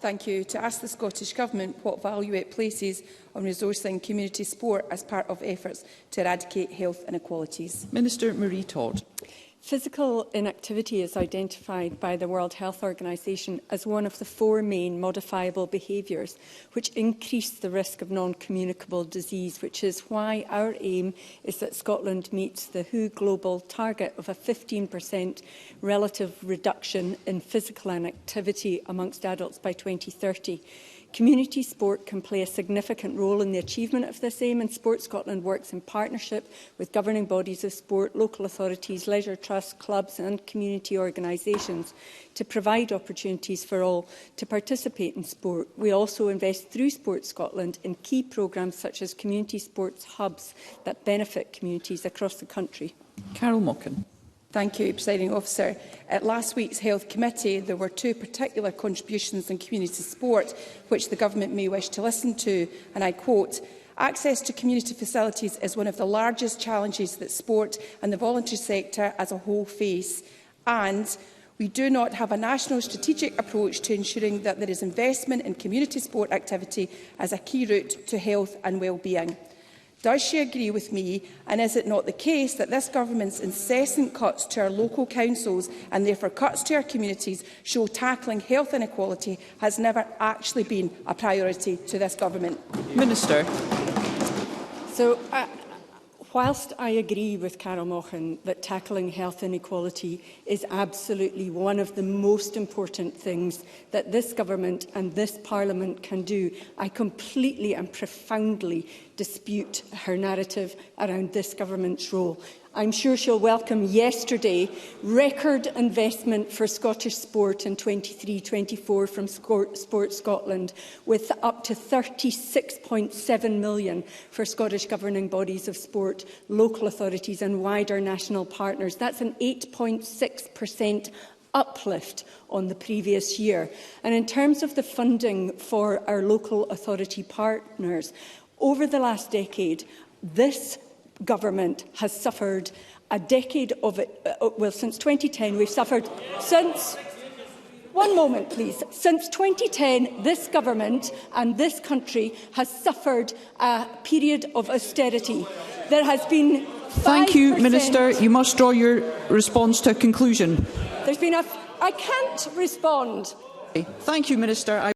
Thank you. To ask the Scottish Government what value it places on resourcing community sport as part of efforts to eradicate health inequalities. Minister Maree Todd. Physical inactivity is identified by the World Health Organization as one of the 4 main modifiable behaviours which increase the risk of non-communicable disease, which is why our aim is that Scotland meets the WHO global target of a 15% relative reduction in physical inactivity amongst adults by 2030. Community sport can play a significant role in the achievement of this aim, and Sport Scotland works in partnership with governing bodies of sport, local authorities, leisure trusts, clubs and community organisations to provide opportunities for all to participate in sport. We also invest through Sport Scotland in key programmes such as community sports hubs that benefit communities across the country. Carol Mochan. Thank you, Presiding Officer. At last week's Health Committee, there were 2 particular contributions in community sport which the Government may wish to listen to, and I quote, "Access to community facilities is one of the largest challenges that sport and the voluntary sector as a whole face, and we do not have a national strategic approach to ensuring that there is investment in community sport activity as a key route to health and well-being." Does she agree with me, and is it not the case that this Government's incessant cuts to our local councils and therefore cuts to our communities show tackling health inequality has never actually been a priority to this Government? Minister. Whilst I agree with Carol Mochan that tackling health inequality is absolutely one of the most important things that this Government and this Parliament can do, I completely and profoundly dispute her narrative around this Government's role. I'm sure she'll welcome yesterday record investment for Scottish sport in 23-24 from Sport Scotland, with up to £36.7 million for Scottish governing bodies of sport, local authorities and wider national partners. That's an 8.6% uplift on the previous year. And in terms of the funding for our local authority partners, over the last decade, this Government has suffered a decade of it. Well, since 2010, we've suffered since. One moment, please. Since 2010, this Government and this country has suffered a period of austerity. There has been 5%. Thank you, Minister. You must draw your response to a conclusion. I can't respond. Thank you, Minister.